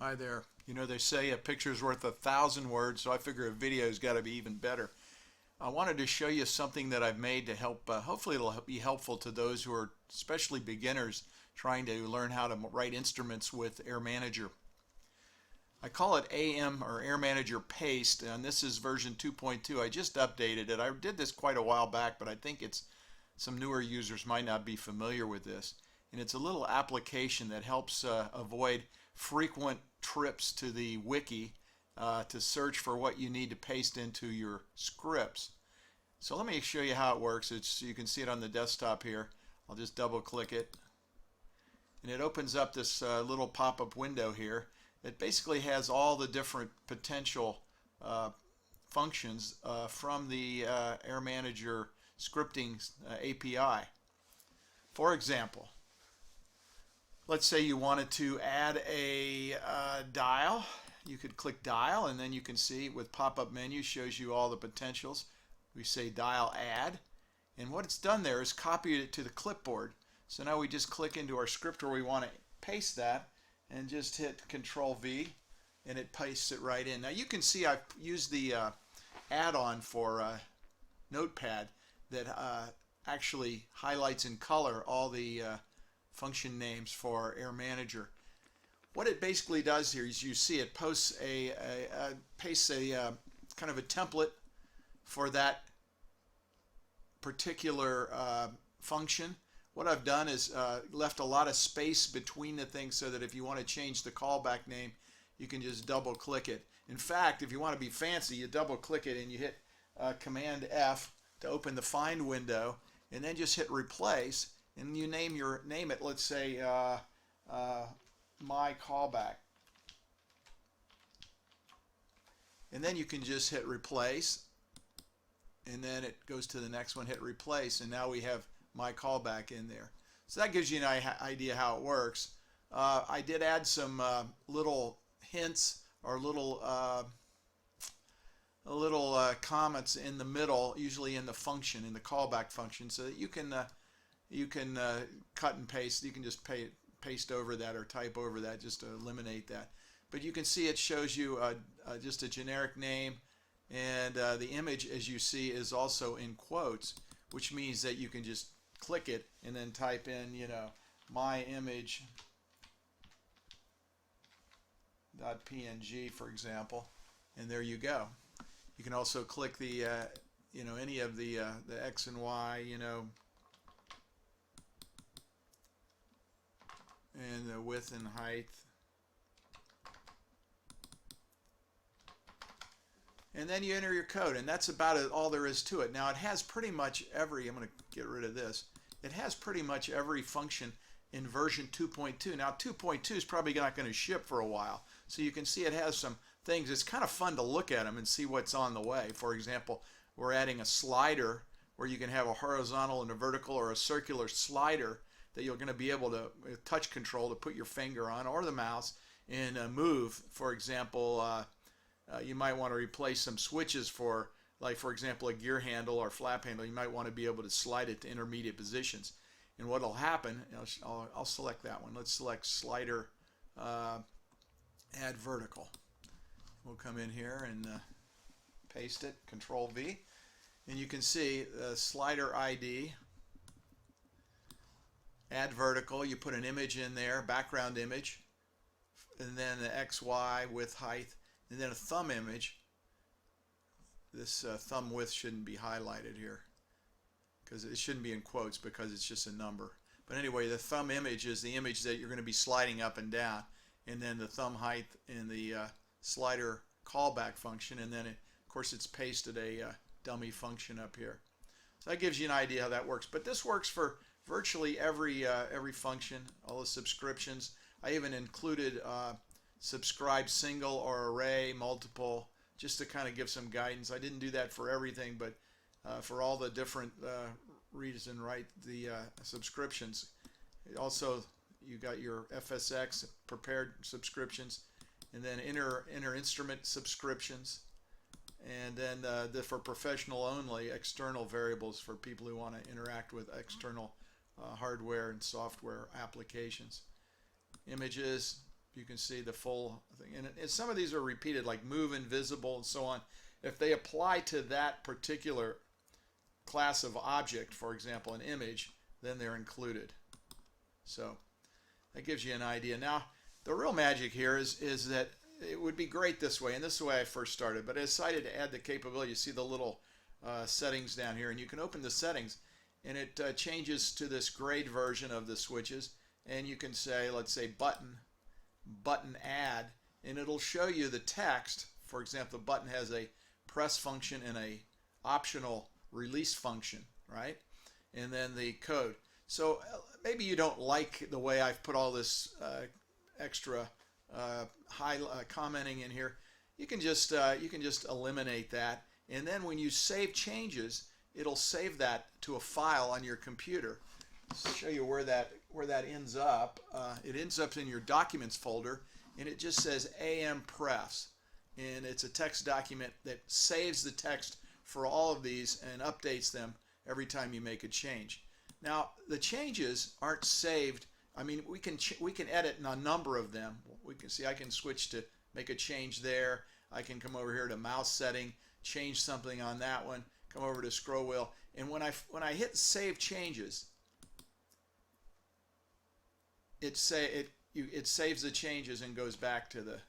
Hi there. You know, they say a picture's worth 1,000 words, so I figure a video's got to be even better. I wanted to show you something that I've made to help, hopefully it'll be helpful to those who are especially beginners trying to learn how to write instruments with Air Manager. I call it AM or Air Manager Paste, and this is version 2.2. I just updated it. I did this quite a while back, but I think it's some newer users might not be familiar with this. And it's a little application that helps avoid frequent trips to the wiki to search for what you need to paste into your scripts. So let me show you how it works. You can see it on the desktop here. I'll just double click it, and it opens up this little pop-up window here. It basically has all the different potential functions from the Air Manager scripting API. For example, let's say you wanted to add a dial. You could click dial, and then you can see with pop-up menu shows you all the potentials. We say dial add, and what it's done there is copied it to the clipboard. So now we just click into our script where we want to paste that and just hit Control V, and it pastes it right in. Now you can see I've used the add-on for Notepad that actually highlights in color all the function names for Air Manager. What it basically does here is you see it pastes a kind of a template for that particular function. What I've done is left a lot of space between the things so that if you want to change the callback name, you can just double click it. In fact, if you want to be fancy, you double click it and you hit Command F to open the find window, and then just hit replace, and you name it, let's say my callback. And then you can just hit replace, and then it goes to the next one, hit replace, and now we have my callback in there. So that gives you an idea how it works. I did add some little hints or little comments in the middle, usually in the function, in the callback function, so that you can cut and paste. You can just paste over that or type over that just to eliminate that. But you can see it shows you just a generic name, and the image, as you see, is also in quotes, which means that you can just click it and then type in, my image .png, for example, and there you go. You can also click the any of the X and Y, and the width and height, and then you enter your code, and that's about all there is to it. Now it has pretty much every, I'm going to get rid of this, it has pretty much every function in version 2.2. Now 2.2 is probably not going to ship for a while, so you can see it has some things. It's kind of fun to look at them and see what's on the way. For example, we're adding a slider where you can have a horizontal and a vertical or a circular slider that you're going to be able to touch control to put your finger on or the mouse and move. For example, you might want to replace some switches for, like for example, a gear handle or flap handle. You might want to be able to slide it to intermediate positions. And what will happen, I'll select that one. Let's select slider, add vertical. We'll come in here and paste it, Control V. And you can see the slider ID, add vertical. You put an image in there, background image, and then the X, Y, width, height, and then a thumb image. This thumb width shouldn't be highlighted here, because it shouldn't be in quotes because it's just a number. But anyway, the thumb image is the image that you're going to be sliding up and down, and then the thumb height in the slider callback function, and then of course it's pasted a dummy function up here. So that gives you an idea how that works. But this works for virtually every function, all the subscriptions. I even included subscribe single or array, multiple, just to kind of give some guidance. I didn't do that for everything, but for all the different reason, right? The subscriptions. Also, you got your FSX prepared subscriptions, and then inner instrument subscriptions, and then for professional only, external variables for people who want to interact with external hardware and software applications. Images, You can see the full thing. And some of these are repeated, like move, invisible, and so on. If they apply to that particular class of object, for example, an image, then they're included. So that gives you an idea. Now, the real magic here is that it would be great this way, and this is the way I first started, but I decided to add the capability. You see the little settings down here, and you can open the settings, and it changes to this grayed version of the switches, and you can say, let's say button add, and it'll show you the text. For example, the button has a press function and a optional release function, right? And then the code. So maybe you don't like the way I've put all this extra commenting in here. You can just eliminate that, and then when you save changes, it'll save that to a file on your computer. I'll show you where that ends up. It ends up in your documents folder, and it just says AMPaste, and it's a text document that saves the text for all of these and updates them every time you make a change. Now, the changes aren't saved. I mean, we can edit a number of them. We can see I can switch to make a change there. I can come over here to mouse setting, change something on that one, come over to scroll wheel, and when I hit save changes, it saves the changes and goes back to the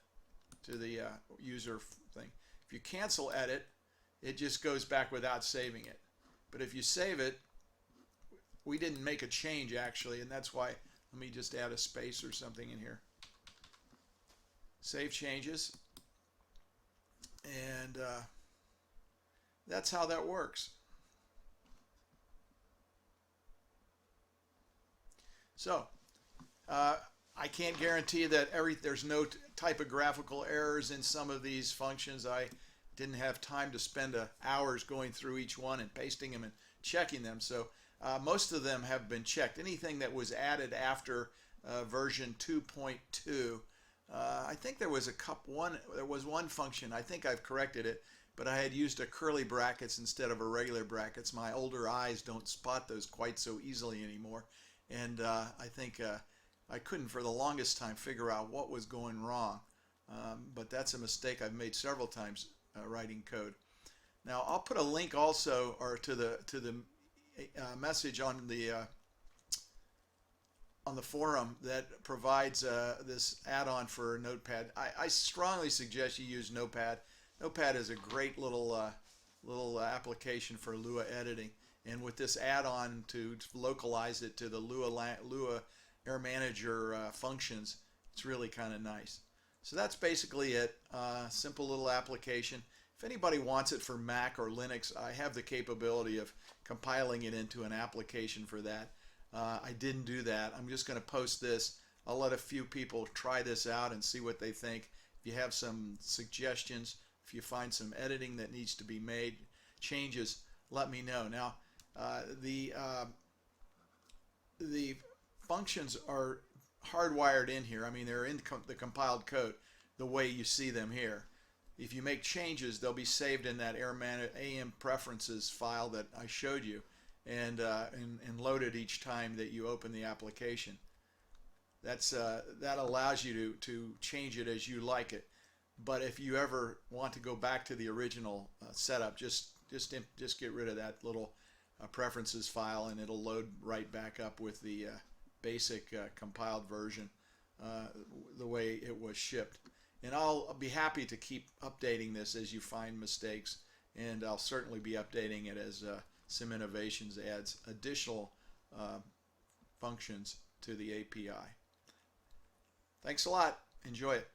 user thing. If you cancel edit, it just goes back without saving it. But if you save it, we didn't make a change actually, and that's why. Let me just add a space or something in here. Save changes, and that's how that works. So I can't guarantee that there's no typographical errors in some of these functions. I didn't have time to spend hours going through each one and pasting them and checking them. So most of them have been checked. Anything that was added after version 2.2, I think there was one function. I think I've corrected it, but I had used a curly brackets instead of a regular brackets. My older eyes don't spot those quite so easily anymore, and I think I couldn't for the longest time figure out what was going wrong. But that's a mistake I've made several times writing code. Now I'll put a link also, or to the message on the forum that provides this add-on for Notepad. I strongly suggest you use Notepad. Notepad is a great little application for Lua editing, and with this add-on to localize it to the Lua Air Manager functions, it's really kind of nice. So that's basically it. Simple little application. If anybody wants it for Mac or Linux, I have the capability of compiling it into an application for that. I didn't do that. I'm just going to post this. I'll let a few people try this out and see what they think. If you have some suggestions, if you find some editing that needs to be made, changes, let me know. Now, the functions are hardwired in here. I mean, they're in the compiled code the way you see them here. If you make changes, they'll be saved in that AM preferences file that I showed you, and loaded each time that you open the application. That allows you to change it as you like it. But if you ever want to go back to the original setup, just get rid of that little preferences file, and it'll load right back up with the basic compiled version the way it was shipped. And I'll be happy to keep updating this as you find mistakes, and I'll certainly be updating it as Sim Innovations adds additional functions to the API. Thanks a lot. Enjoy it.